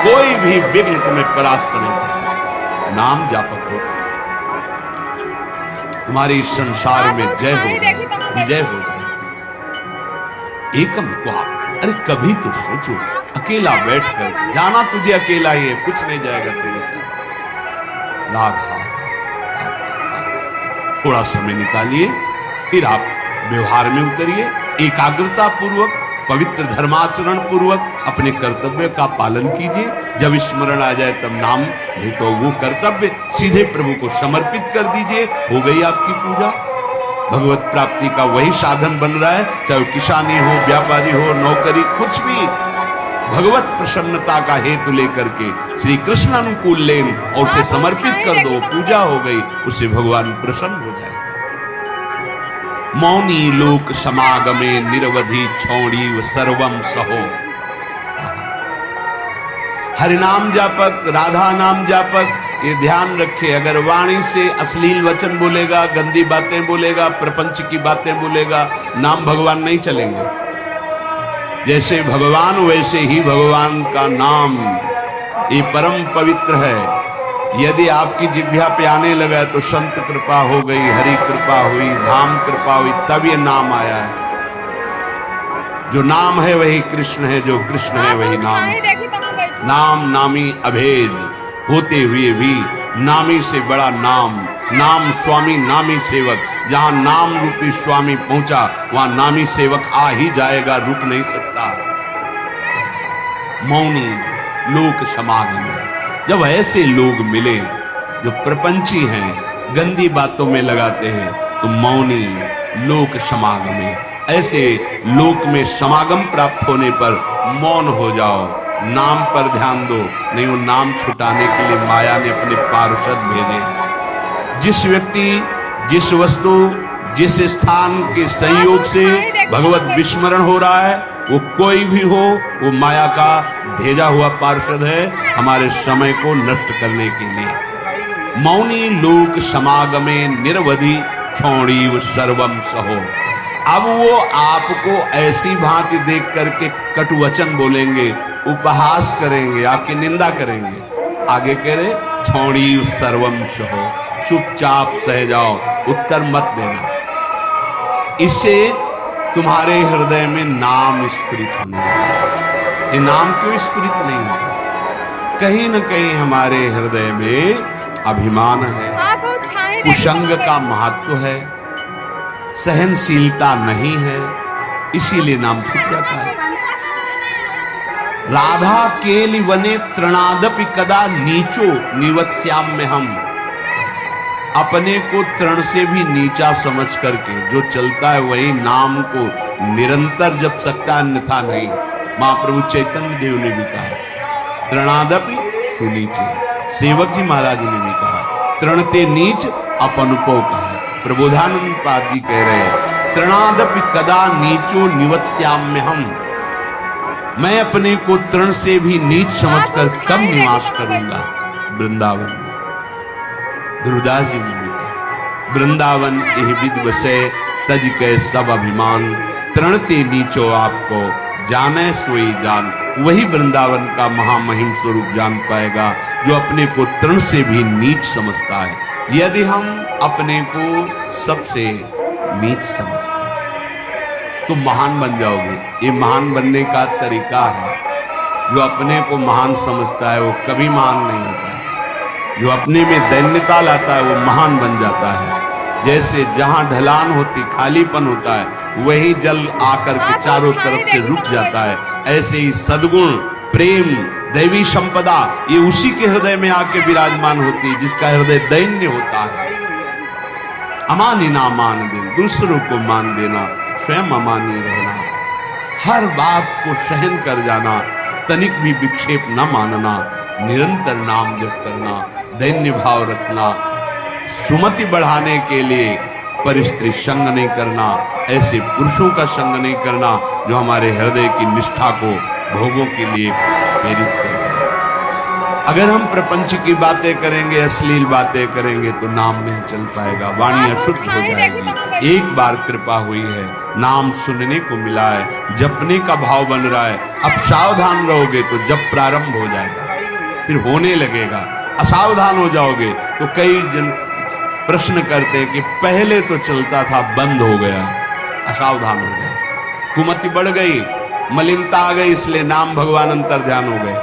कोई भी विघ्न तुम्हें परास्त नहीं कर सकता। नाम जापक होता है, तुम्हारे इस संसार में जय हो जाए, विजय हो जाए। एकम को आप, अरे कभी तो सोचो, अकेला बैठकर जाना तुझे अकेला ही है, कुछ नहीं जाएगा तेरे साथ। राधा, थोड़ा समय निकालिए, फिर आप व्यवहार में उतरिए, एकाग्रता पूर्वक, पवित्र धर्माचरण पूर्वक अपने कर्तव्य का पालन कीजिए। जब स्मरण आ जाए तब नाम नहीं तो वो कर्तव्य सीधे प्रभु को समर्पित कर दीजिए, हो गई आपकी पूजा। भगवत प्राप्ति का वही साधन बन रहा है, चाहे किसानी हो, व्यापारी हो, नौकरी, कुछ भी भगवत प्रसन्नता का हेतु लेकर के श्री कृष्ण अनुकूल लेन और उसे समर्पित कर दो, पूजा हो गई, उससे भगवान प्रसन्न हो जाए। मौनी लोक समागमे निरवधि छोड़ी सर्वम सहो। हरिनाम जापक, राधा नाम जापक, ये ध्यान रखे, अगर वाणी से अश्लील वचन बोलेगा, गंदी बातें बोलेगा, प्रपंच की बातें बोलेगा, नाम भगवान नहीं चलेंगे। जैसे भगवान वैसे ही भगवान का नाम, ये परम पवित्र है। यदि आपकी जिह्वा पे आने लगा तो संत कृपा हो गई, हरि कृपा हुई, धाम कृपा हुई, तब ये नाम आया है। जो नाम है वही कृष्ण है, जो कृष्ण है वही नाम है। नाम नामी अभेद होते हुए भी नामी से बड़ा नाम, नाम स्वामी नामी सेवक। जहां नाम रूपी स्वामी पहुंचा वहां नामी सेवक आ ही जाएगा, रुक नहीं सकता। मौनी लोक समागम है, जब ऐसे लोग मिले जो प्रपंची हैं, गंदी बातों में लगाते हैं, तो मौनी लोक समागम है। ऐसे लोक में समागम प्राप्त होने पर मौन हो जाओ, नाम पर ध्यान दो। नहीं, वो नाम छुटाने के लिए माया ने अपने पार्षद भेजे। जिस व्यक्ति, जिस वस्तु, जिस स्थान के संयोग से भगवत विस्मरण हो रहा है, वो कोई भी हो, वो माया का भेजा हुआ पार्षद है हमारे समय को नष्ट करने के लिए। मौनी लोक समागमे निरवधि छोड़ी सर्वम सहो। अब वो आपको ऐसी भांति देख करके कटुवचन बोलेंगे, उपहास करेंगे, आपकी निंदा करेंगे। आगे कह रहे छोड़ी सर्वम सहो, चुपचाप सह जाओ, उत्तर मत देना। इससे तुम्हारे हृदय में नाम स्फुरित होने लगेगा। ये नाम क्यों स्फुरित नहीं होता? कहीं न कहीं हमारे हृदय में अभिमान है, कुसंग का महत्व है, सहनशीलता नहीं है, इसीलिए नाम छूट जाता है। राधा केलि वने तृणादपि कदा नीचो निवत्स्याम में हम। अपने को तृण से भी नीचा समझ करके जो चलता है वही नाम को निरंतर जप सकता, अन्यथा नहीं। महाप्रभु चैतन्य देव ने भी कहा तृणादपि सुनीचे। सेवक जी महाराज ने भी कहा तृणते नीच अपनुपो कहा। प्रबोधानंद पाद जी कह रहे हैं तृणादपि कदा नीचो निवत्स्याम में हम। मैं अपने को तृण से भी नीच समझकर कब निवास करूंगा वृंदावन में। ध्रुवदास जी ने भी कहा वृंदावन एह विद बसे तज के सब अभिमान। तृणते नीचो आपको जाने सोई जान। वही वृंदावन का महामहिम स्वरूप जान पाएगा जो अपने को तृण से भी नीच समझता है। यदि हम अपने को सबसे नीच समझते तो महान बन जाओगे। ये महान बनने का तरीका है। जो अपने को महान समझता है वो कभी महान नहीं होता है। जो अपने में दैन्यता लाता है वो महान बन जाता है। जैसे जहां ढलान होती, खालीपन होता है, वही जल आकर के चारों तरफ से रुक जाता है। ऐसे ही सद्गुण, प्रेम, दैवी संपदा ये उसी के हृदय में आके विराजमान होती है जिसका हृदय दैन्य होता है। अमानी ना मान दे, दूसरों को मान देना, स्वयं अमानी रहना, हर बात को सहन कर जाना, तनिक भी विक्षेप न मानना, निरंतर नाम जप करना, दैन्य भाव रखना, सुमति बढ़ाने के लिए परिस्त्री संग नहीं करना, ऐसे पुरुषों का संग नहीं करना जो हमारे हृदय की निष्ठा को भोगों के लिए प्रेरित करते हैं। अगर हम प्रपंच की बातें करेंगे, अश्लील बातें करेंगे तो नाम नहीं चल पाएगा, वाणी अशुद्ध हो जाएगी। एक बार कृपा हुई है, नाम सुनने को मिला है, जपने का भाव बन रहा है, अब सावधान रहोगे तो जब प्रारंभ हो जाएगा। फिर होने लगेगा। असावधान हो जाओगे तो कई जन प्रश्न करते हैं कि पहले तो चलता था, बंद हो गया, असावधान हो गया, कुमति बढ़ गई, मलिनता आ गई, इसलिए नाम भगवान अंतर ध्यान हो गए।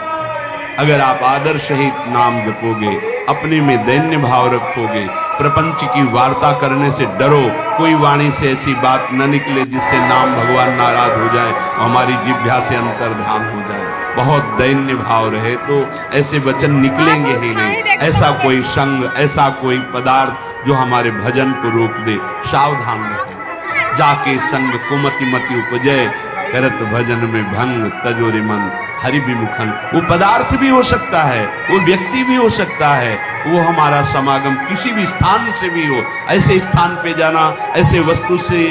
अगर आप आदर सहित नाम जपोगे, अपने में दैन्य भाव रखोगे, प्रपंच की वार्ता करने से डरो, कोई वाणी से ऐसी बात न निकले जिससे नाम भगवान नाराज हो जाए, हमारी जिह्वा से अंतर ध्यान हो जाए, बहुत दैन्य भाव रहे तो ऐसे वचन निकलेंगे ही नहीं। ऐसा कोई संग, ऐसा कोई पदार्थ जो हमारे भजन को रोक दे, सावधान रहे। जाके संग कुमति मति उपजय, करत भजन में भंग तजोरि मन हरि विमुखन। वो पदार्थ भी हो सकता है, वो व्यक्ति भी हो सकता है, वो हमारा समागम किसी भी स्थान से भी हो। ऐसे स्थान पे जाना, ऐसे वस्तु से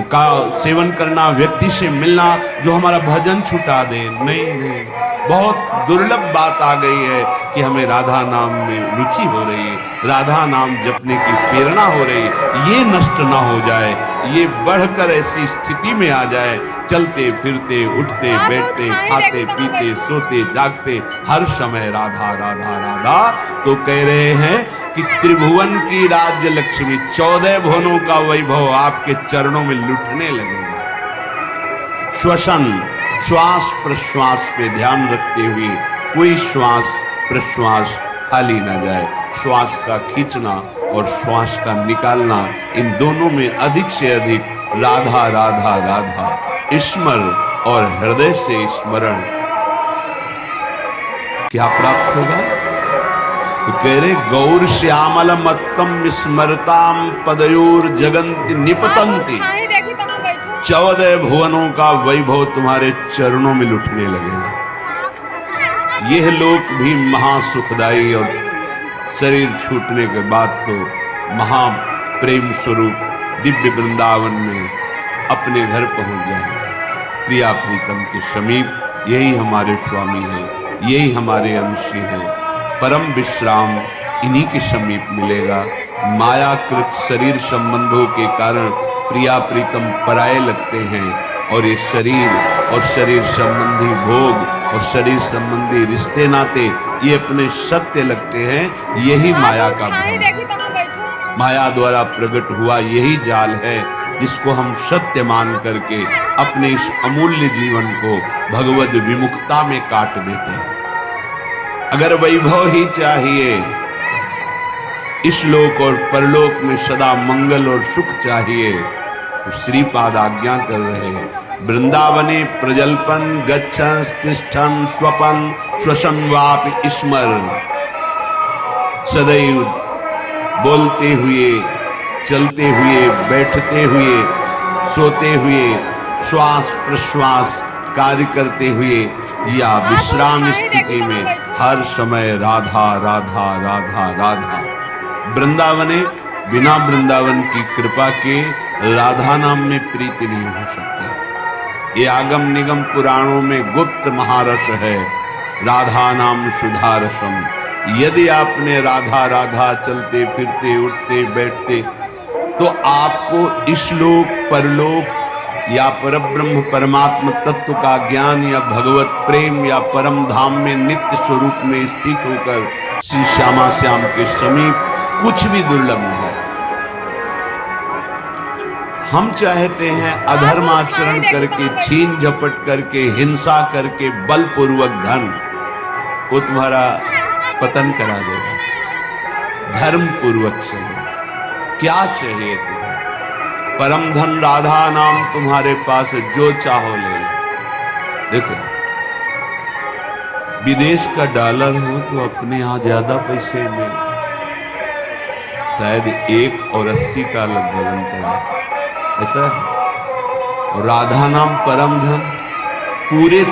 का सेवन करना, व्यक्ति से मिलना जो हमारा भजन छुटा दे, नहीं। बहुत दुर्लभ बात आ गई है कि हमें राधा नाम में रुचि हो रही है, राधा नाम जपने की प्रेरणा हो रही है, ये नष्ट ना हो जाए, ये बढ़कर ऐसी स्थिति में आ जाए, चलते फिरते उठते बैठते खाते पीते सोते जागते हर समय राधा राधा राधा। तो कह रहे हैं कि त्रिभुवन की राज्य लक्ष्मी, 14 भुवनों का वैभव आपके चरणों में लुटने लगेगा। श्वसन, श्वास प्रश्वास पे ध्यान रखते हुए कोई श्वास प्रश्वास खाली ना जाए। श्वास का खींचना और श्वास का निकालना, इन दोनों में अधिक से अधिक राधा राधा राधा स्मर और हृदय से स्मरण क्या प्राप्त होगा। तो कह रहे गौर श्यामल मत्तम स्मरताम पदयोर जगंति निपतंती। 14 भुवनों का वैभव तुम्हारे चरणों में लुटने लगेगा। यह लोक भी महासुखदायी और शरीर छूटने के बाद तो महा प्रेम स्वरूप दिव्य वृंदावन में अपने घर पहुंच जाएंगे, प्रिया प्रीतम के समीप। यही हमारे स्वामी हैं, यही हमारे अंशी हैं। परम विश्राम इन्हीं के समीप मिलेगा। मायाकृत शरीर संबंधों के कारण प्रिया प्रीतम पराये लगते हैं, और ये शरीर और शरीर संबंधी भोग और शरीर संबंधी रिश्ते नाते ये अपने सत्य लगते हैं। यही माया का माया द्वारा प्रकट हुआ यही जाल है, जिसको हम सत्य मान करके अपने इस अमूल्य जीवन को भगवद विमुखता में काट देते हैं। अगर वैभव ही चाहिए, इस लोक और परलोक में सदा मंगल और सुख चाहिए, तो श्रीपाद आज्ञा कर रहे हैं, वृंदावने प्रजल्पन गच्छन् तिष्ठन् स्वपन श्वसन वापि स्मर। सदैव बोलते हुए, चलते हुए, बैठते हुए, सोते हुए, श्वास प्रश्वास कार्य करते हुए या विश्राम स्थिति में हर समय राधा राधा राधा राधा। वृंदावने, बिना वृंदावन की कृपा के राधा नाम में प्रीति नहीं हो सकती। ये आगम निगम पुराणों में गुप्त महारस है, राधा नाम सुधा रसम। यदि आपने राधा राधा चलते फिरते उठते बैठते, तो आपको इस लोक परलोक या परब्रह्म परमात्म तत्व का ज्ञान या भगवत प्रेम या परम धाम में नित्य स्वरूप में स्थित होकर श्री श्यामा श्याम के समीप कुछ भी दुर्लभ नहीं। हम चाहते हैं अधर्माचरण करके, छीन झपट करके, हिंसा करके, बलपूर्वक धन, वो तुम्हारा पतन करा देगा। धर्म पूर्वक चलो। क्या चाहिए तुम्हें? परम धन राधा नाम तुम्हारे पास, जो चाहो ले लो। देखो, विदेश का डॉलर हो तो अपने यहां ज्यादा पैसे में शायद 1 और 80 का लगभग अंतर है, ऐसा है। और राधा नाम परम धन पूरे